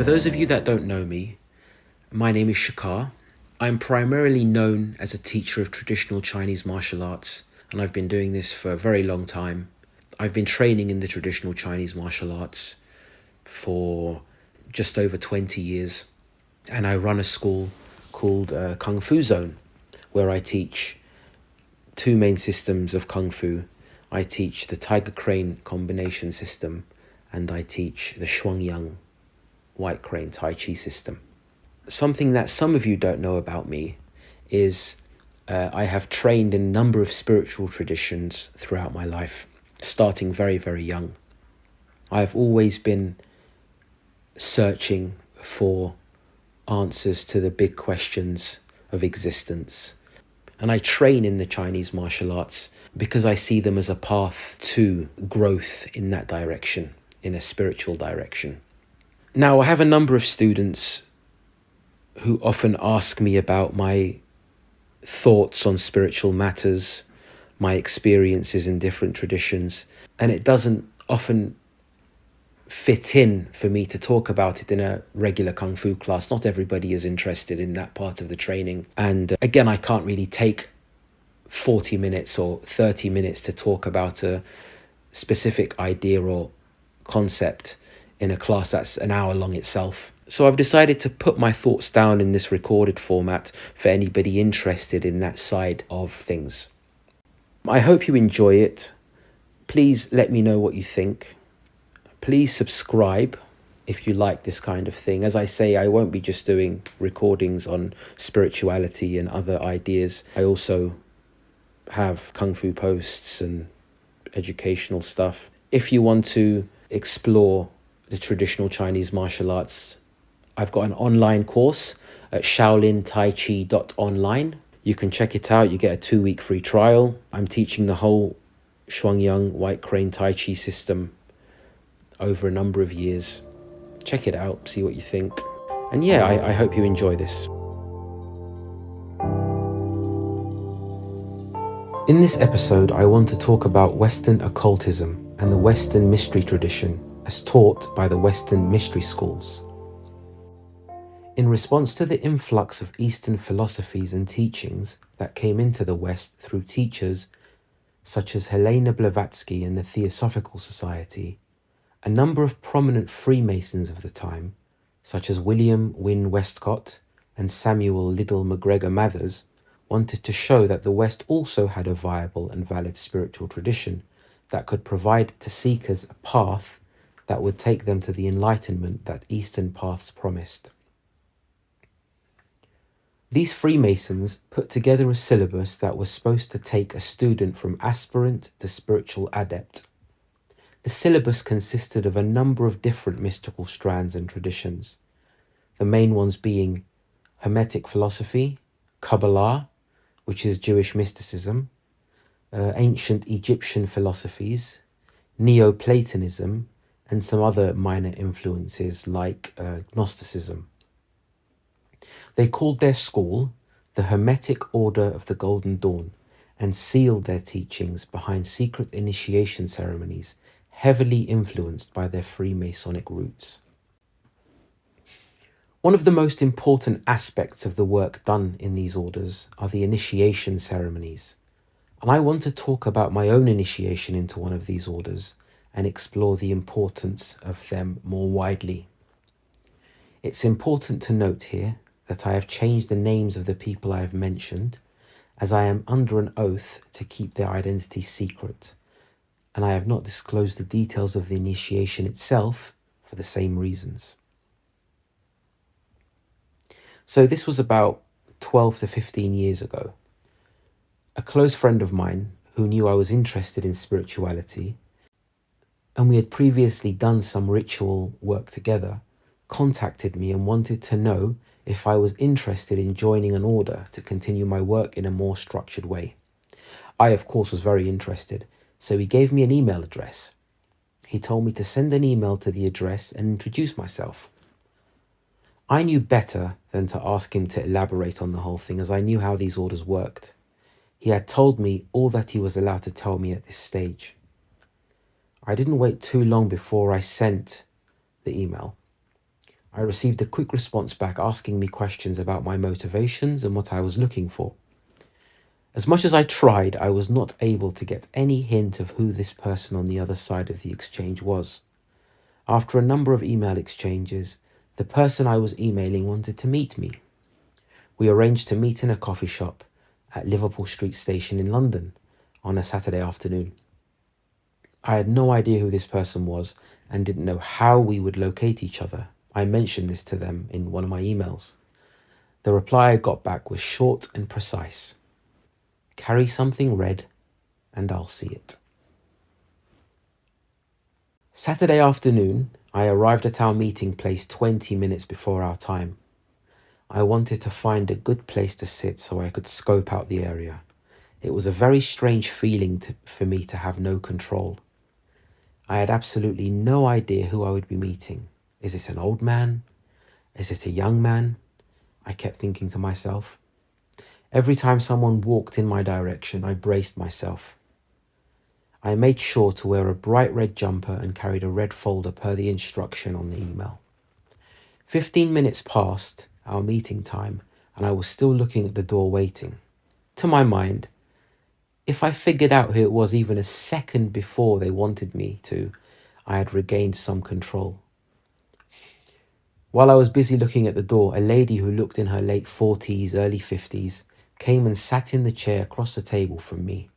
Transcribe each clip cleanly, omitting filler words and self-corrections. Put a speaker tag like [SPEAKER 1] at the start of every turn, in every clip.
[SPEAKER 1] those of you that don't know me, my name is Shakar. I'm primarily known as a teacher of traditional Chinese martial arts, and I've been doing this for a very long time. I've been training in the traditional Chinese martial arts for just over 20 years, and I run a school called Kung Fu Zone, where I teach two main systems of Kung Fu. I teach the Tiger Crane combination system, and I teach the Shuangyang White Crane Taichi system. Something that some of you don't know about me is I have trained in a number of spiritual traditions throughout my life, starting very, very young. I've always been searching for answers to the big questions of existence. And I train in the Chinese martial arts because I see them as a path to growth in that direction, in a spiritual direction. Now, I have a number of students who often ask me about my thoughts on spiritual matters, my experiences in different traditions, and it doesn't often fit in for me to talk about it in a regular Kung Fu class. Not everybody is interested in that part of the training. And again, I can't really take 40 minutes or 30 minutes to talk about a specific idea or concept in a class that's an hour long itself. So I've decided to put my thoughts down in this recorded format for anybody interested in that side of things. I hope you enjoy it. Please let me know what you think. Please subscribe if you like this kind of thing. As I say, I won't be just doing recordings on spirituality and other ideas. I also have Kung Fu posts and educational stuff. If you want to explore the traditional Chinese martial arts, I've got an online course at shaolintaichi.online. You can check it out. You get a 2-week free trial. I'm teaching the whole Shuangyang White Crane Taichi system over a number of years. Check it out, see what you think. And yeah, I hope you enjoy this. In this episode, I want to talk about Western occultism and the Western mystery tradition as taught by the Western mystery schools. In response to the influx of Eastern philosophies and teachings that came into the West through teachers such as Helena Blavatsky and the Theosophical Society, a number of prominent Freemasons of the time, such as William Wynne Westcott and Samuel Liddell MacGregor Mathers, wanted to show that the West also had a viable and valid spiritual tradition that could provide to seekers a path that would take them to the enlightenment that Eastern paths promised. These Freemasons put together a syllabus that was supposed to take a student from aspirant to spiritual adept. The syllabus consisted of a number of different mystical strands and traditions, the main ones being Hermetic philosophy, Kabbalah, which is Jewish mysticism, ancient Egyptian philosophies, Neoplatonism, and some other minor influences like Gnosticism. They called their school the Hermetic Order of the Golden Dawn and sealed their teachings behind secret initiation ceremonies heavily influenced by their Freemasonic roots. One of the most important aspects of the work done in these orders are the initiation ceremonies, and I want to talk about my own initiation into one of these orders and explore the importance of them more widely. It's important to note here that I have changed the names of the people I have mentioned, as I am under an oath to keep their identity secret, and I have not disclosed the details of the initiation itself for the same reasons. So this was about 12 to 15 years ago. A close friend of mine who knew I was interested in spirituality, and we had previously done some ritual work together, contacted me and wanted to know if I was interested in joining an order to continue my work in a more structured way. I, of course, was very interested, so he gave me an email address. He told me to send an email to the address and introduce myself. I knew better than to ask him to elaborate on the whole thing, as I knew how these orders worked. He had told me all that he was allowed to tell me at this stage. I didn't wait too long before I sent the email. I received a quick response back asking me questions about my motivations and what I was looking for. As much as I tried, I was not able to get any hint of who this person on the other side of the exchange was. After a number of email exchanges, the person I was emailing wanted to meet me. We arranged to meet in a coffee shop at Liverpool Street Station in London on a Saturday afternoon. I had no idea who this person was and didn't know how we would locate each other. I mentioned this to them in one of my emails. The reply I got back was short and precise. Carry something red and I'll see it. Saturday afternoon, I arrived at our meeting place 20 minutes before our time. I wanted to find a good place to sit so I could scope out the area. It was a very strange feeling for me to have no control. I had absolutely no idea who I would be meeting. Is it an old man? Is it a young man? I kept thinking to myself. Every time someone walked in my direction, I braced myself. I made sure to wear a bright red jumper and carried a red folder per the instruction on the email. 15 minutes passed our meeting time and I was still looking at the door waiting. To my mind, if I figured out who it was even a second before they wanted me to, I had regained some control. While I was busy looking at the door, a lady who looked in her late 40s, early 50s, came and sat in the chair across the table from me.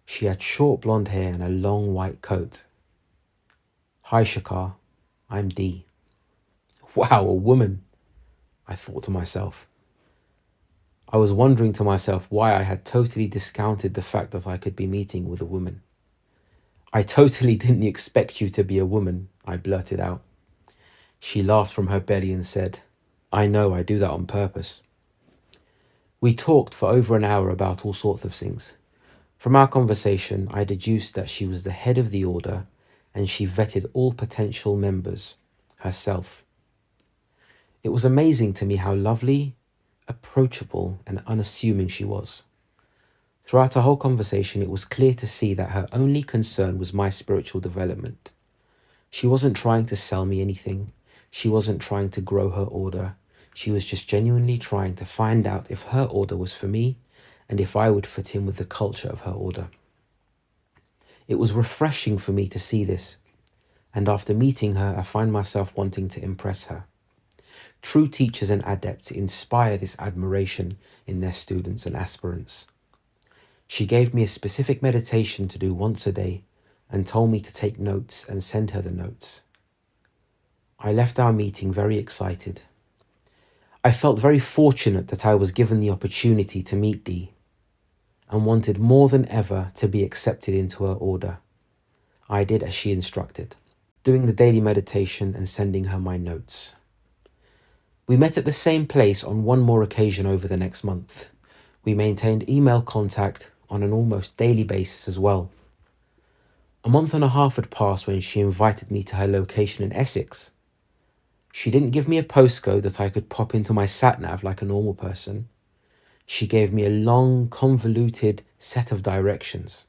[SPEAKER 1] She had short blonde hair and a long white coat. Hi Shakar, I'm Dee. Wow, a woman, I thought to myself. I was wondering to myself why I had totally discounted the fact that I could be meeting with a woman. I totally didn't expect you to be a woman, I blurted out. She laughed from her belly and said, I know, I do that on purpose. We talked for over an hour about all sorts of things. From our conversation, I deduced that she was the head of the order and she vetted all potential members herself. It was amazing to me how lovely, approachable, and unassuming she was. Throughout our whole conversation, it was clear to see that her only concern was my spiritual development. She wasn't trying to sell me anything. She wasn't trying to grow her order. She was just genuinely trying to find out if her order was for me and if I would fit in with the culture of her order. It was refreshing for me to see this, and after meeting her, I find myself wanting to impress her. True teachers and adepts inspire this admiration in their students and aspirants. She gave me a specific meditation to do once a day and told me to take notes and send her the notes. I left our meeting very excited. I felt very fortunate that I was given the opportunity to meet Dee and wanted more than ever to be accepted into her order. I did as she instructed, doing the daily meditation and sending her my notes. We met at the same place on one more occasion over the next month. We maintained email contact on an almost daily basis as well. A month and a half had passed when she invited me to her location in Essex. She didn't give me a postcode that I could pop into my sat-nav like a normal person. She gave me a long, convoluted set of directions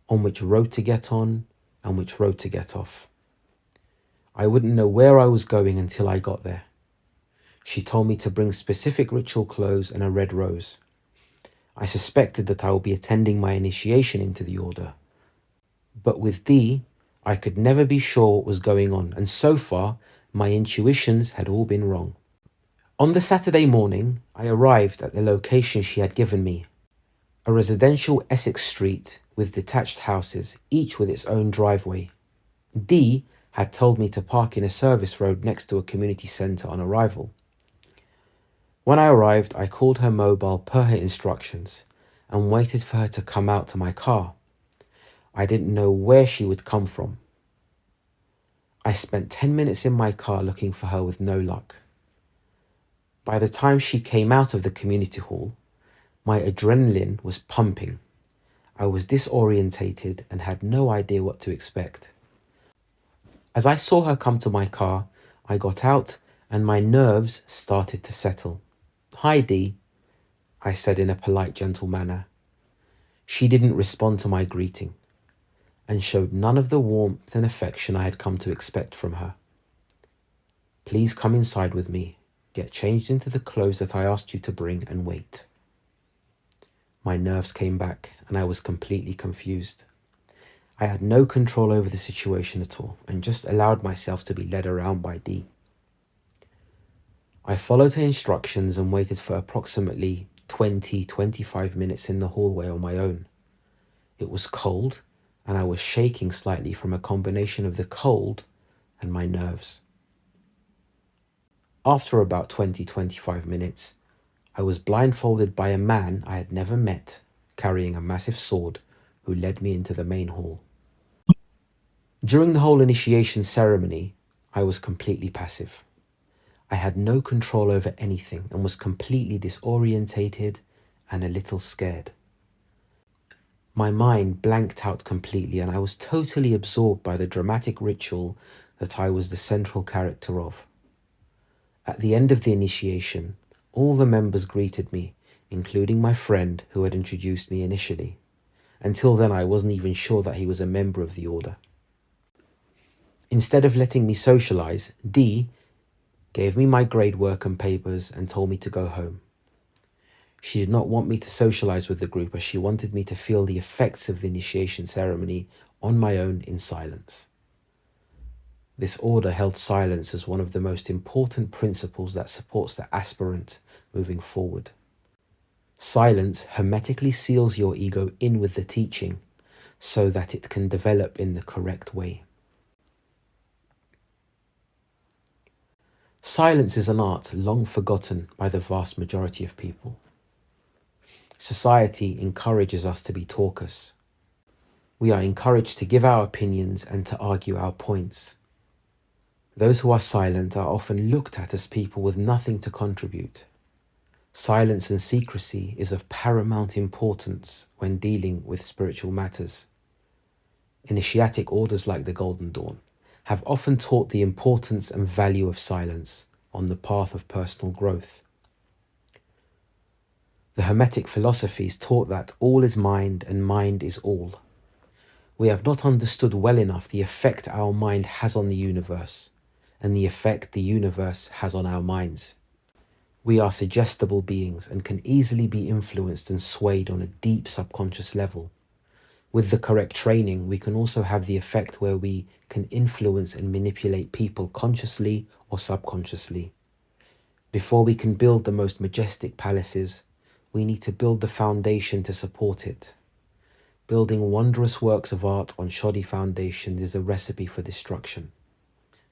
[SPEAKER 1] on which road to get on and which road to get off. I wouldn't know where I was going until I got there. She told me to bring specific ritual clothes and a red rose. I suspected that I would be attending my initiation into the order. But with Dee, I could never be sure what was going on, and so far, my intuitions had all been wrong. On the Saturday morning, I arrived at the location she had given me. A residential Essex street with detached houses, each with its own driveway. Dee had told me to park in a service road next to a community centre on arrival. When I arrived, I called her mobile per her instructions and waited for her to come out to my car. I didn't know where she would come from. I spent 10 minutes in my car looking for her with no luck. By the time she came out of the community hall, my adrenaline was pumping. I was disorientated and had no idea what to expect. As I saw her come to my car, I got out and my nerves started to settle. Hi Dee, I said in a polite, gentle manner. She didn't respond to my greeting and showed none of the warmth and affection I had come to expect from her. Please come inside with me, get changed into the clothes that I asked you to bring, and wait. My nerves came back and I was completely confused. I had no control over the situation at all and just allowed myself to be led around by D. I followed her instructions and waited for approximately 20-25 minutes in the hallway on my own. It was cold and I was shaking slightly from a combination of the cold and my nerves. After about 20-25 minutes, I was blindfolded by a man I had never met, carrying a massive sword, who led me into the main hall. During the whole initiation ceremony, I was completely passive. I had no control over anything and was completely disorientated and a little scared. My mind blanked out completely and I was totally absorbed by the dramatic ritual that I was the central character of. At the end of the initiation, all the members greeted me, including my friend who had introduced me initially. Until then, I wasn't even sure that he was a member of the order. Instead of letting me socialize, D gave me my grade work and papers and told me to go home. She did not want me to socialize with the group as she wanted me to feel the effects of the initiation ceremony on my own in silence. This order held silence as one of the most important principles that supports the aspirant moving forward. Silence hermetically seals your ego in with the teaching so that it can develop in the correct way. Silence is an art long forgotten by the vast majority of people. Society encourages us to be talkers. We are encouraged to give our opinions and to argue our points. Those who are silent are often looked at as people with nothing to contribute. Silence and secrecy is of paramount importance when dealing with spiritual matters. Initiatic orders like the Golden Dawn have often taught the importance and value of silence on the path of personal growth. The Hermetic philosophies taught that all is mind and mind is all. We have not understood well enough the effect our mind has on the universe and the effect the universe has on our minds. We are suggestible beings and can easily be influenced and swayed on a deep subconscious level. With the correct training, we can also have the effect where we can influence and manipulate people consciously or subconsciously. Before we can build the most majestic palaces, we need to build the foundation to support it. Building wondrous works of art on shoddy foundations is a recipe for destruction.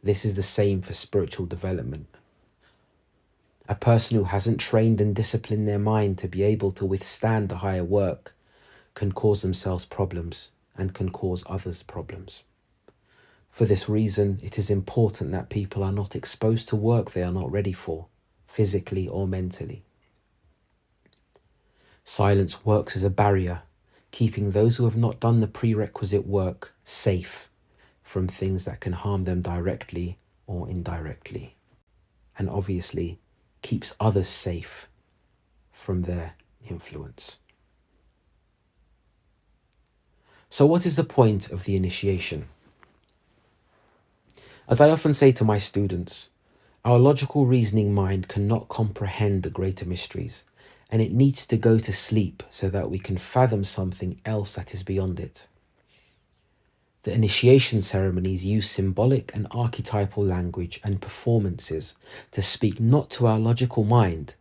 [SPEAKER 1] This is the same for spiritual development. A person who hasn't trained and disciplined their mind to be able to withstand the higher work can cause themselves problems and can cause others problems. For this reason, it is important that people are not exposed to work they are not ready for, physically or mentally. Silence works as a barrier, keeping those who have not done the prerequisite work safe from things that can harm them directly or indirectly, and obviously keeps others safe from their influence. So what is the point of the initiation? As I often say to my students, our logical reasoning mind cannot comprehend the greater mysteries, and it needs to go to sleep so that we can fathom something else that is beyond it. The initiation ceremonies use symbolic and archetypal language and performances to speak not to our logical mind,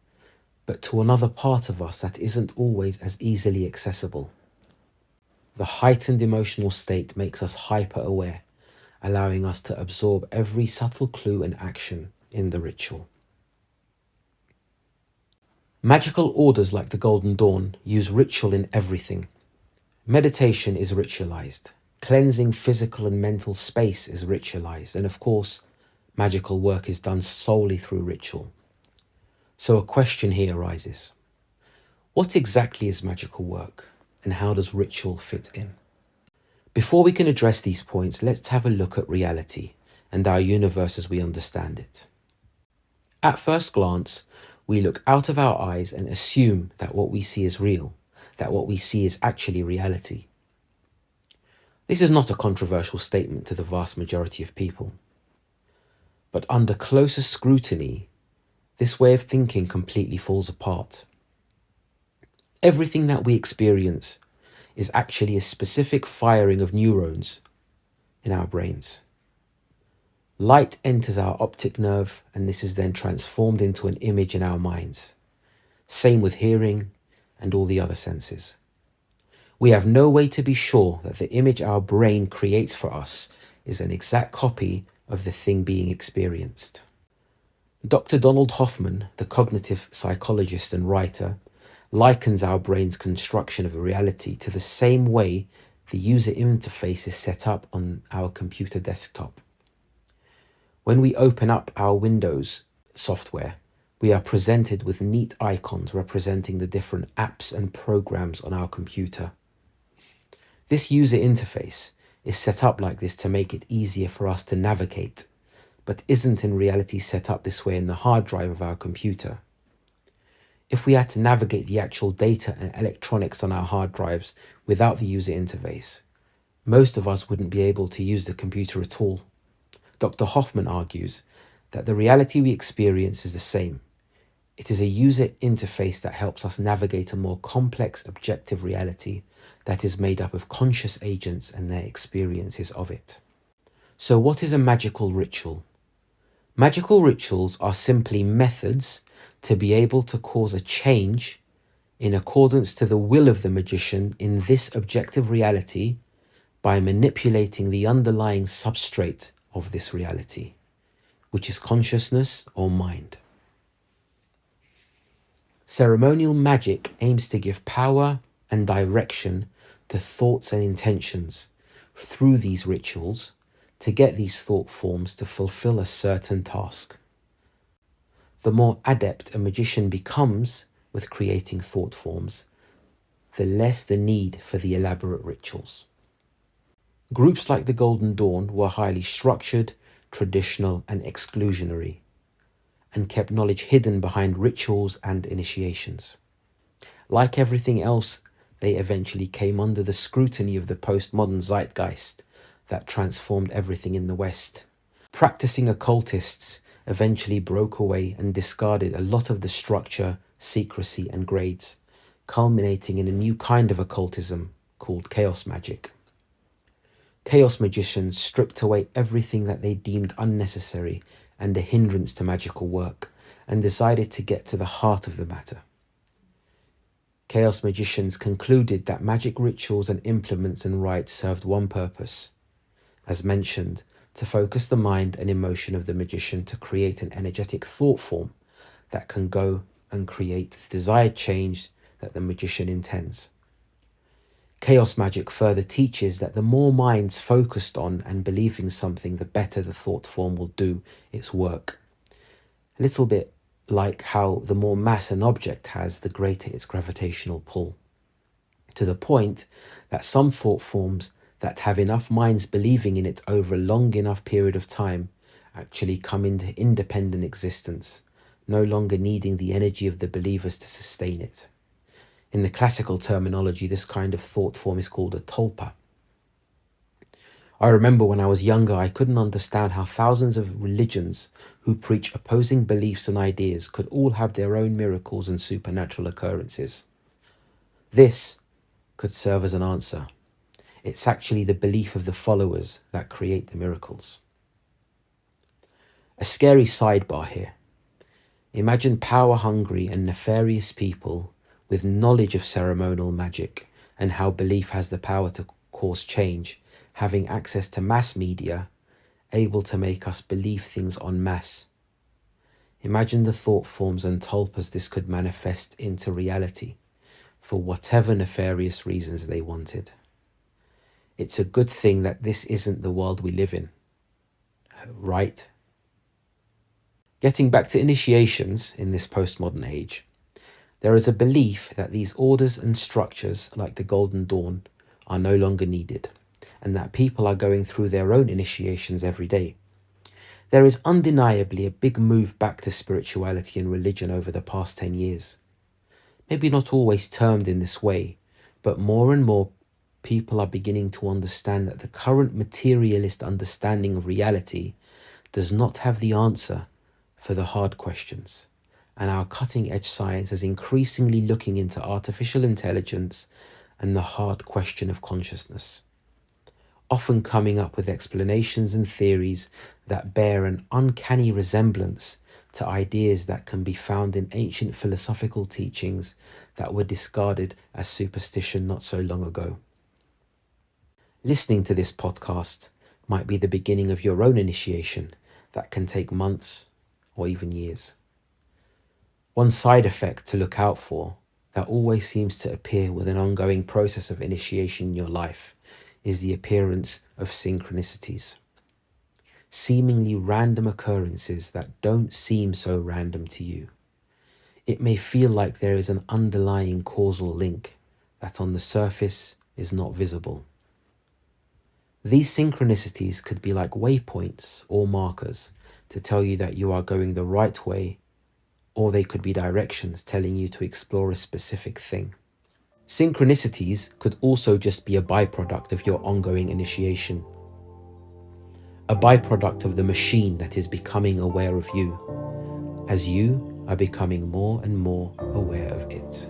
[SPEAKER 1] but to another part of us that isn't always as easily accessible. The heightened emotional state makes us hyper-aware, allowing us to absorb every subtle clue and action in the ritual. Magical orders like the Golden Dawn use ritual in everything. Meditation is ritualized. Cleansing physical and mental space is ritualized. And of course, magical work is done solely through ritual. So a question here arises. What exactly is magical work, and how does ritual fit in? Before we can address these points, let's have a look at reality and our universe as we understand it. At first glance, we look out of our eyes and assume that what we see is real, that what we see is actually reality. This is not a controversial statement to the vast majority of people. But under closer scrutiny, this way of thinking completely falls apart. Everything that we experience is actually a specific firing of neurons in our brains. Light enters our optic nerve, and this is then transformed into an image in our minds. Same with hearing and all the other senses. We have no way to be sure that the image our brain creates for us is an exact copy of the thing being experienced. Dr. Donald Hoffman, the cognitive psychologist and writer, likens our brain's construction of reality to the same way the user interface is set up on our computer desktop. When we open up our Windows software, we are presented with neat icons representing the different apps and programs on our computer. This user interface is set up like this to make it easier for us to navigate, but isn't in reality set up this way in the hard drive of our computer. If we had to navigate the actual data and electronics on our hard drives without the user interface, most of us wouldn't be able to use the computer at all. Dr. Hoffman argues that the reality we experience is the same. It is a user interface that helps us navigate a more complex objective reality that is made up of conscious agents and their experiences of it. So what is a magical ritual? Magical rituals are simply methods to be able to cause a change in accordance to the will of the magician in this objective reality by manipulating the underlying substrate of this reality, which is consciousness or mind. Ceremonial magic aims to give power and direction to thoughts and intentions through these rituals to get these thought forms to fulfill a certain task. The more adept a magician becomes with creating thought forms, the less the need for the elaborate rituals. Groups like the Golden Dawn were highly structured, traditional, and exclusionary, and kept knowledge hidden behind rituals and initiations. Like everything else, they eventually came under the scrutiny of the postmodern zeitgeist that transformed everything in the West. Practicing occultists eventually broke away and discarded a lot of the structure, secrecy, and grades, culminating in a new kind of occultism called chaos magic. Chaos magicians stripped away everything that they deemed unnecessary and a hindrance to magical work, and decided to get to the heart of the matter. Chaos magicians concluded that magic rituals and implements and rites served one purpose, as mentioned, to focus the mind and emotion of the magician to create an energetic thought form that can go and create the desired change that the magician intends. Chaos magic further teaches that the more minds focused on and believing something, the better the thought form will do its work. A little bit like how the more mass an object has, the greater its gravitational pull. To the point that some thought forms that have enough minds believing in it over a long enough period of time actually come into independent existence, no longer needing the energy of the believers to sustain it. In the classical terminology, this kind of thought form is called a tulpa. I remember when I was younger, I couldn't understand how thousands of religions who preach opposing beliefs and ideas could all have their own miracles and supernatural occurrences. This could serve as an answer. It's actually the belief of the followers that create the miracles. A scary sidebar here. Imagine power-hungry and nefarious people with knowledge of ceremonial magic and how belief has the power to cause change, having access to mass media, able to make us believe things en masse. Imagine the thought forms and tulpas this could manifest into reality for whatever nefarious reasons they wanted. It's a good thing that this isn't the world we live in, right? Getting back to initiations in this postmodern age, there is a belief that these orders and structures like the Golden Dawn are no longer needed, and that people are going through their own initiations every day. There is undeniably a big move back to spirituality and religion over the past 10 years. Maybe not always termed in this way, but more and more people are beginning to understand that the current materialist understanding of reality does not have the answer for the hard questions, and our cutting-edge science is increasingly looking into artificial intelligence and the hard question of consciousness, often coming up with explanations and theories that bear an uncanny resemblance to ideas that can be found in ancient philosophical teachings that were discarded as superstition not so long ago. Listening to this podcast might be the beginning of your own initiation that can take months or even years. One side effect to look out for that always seems to appear with an ongoing process of initiation in your life is the appearance of synchronicities. Seemingly random occurrences that don't seem so random to you. It may feel like there is an underlying causal link that on the surface is not visible. These synchronicities could be like waypoints or markers to tell you that you are going the right way, or they could be directions telling you to explore a specific thing. Synchronicities could also just be a byproduct of your ongoing initiation, a byproduct of the machine that is becoming aware of you, as you are becoming more and more aware of it.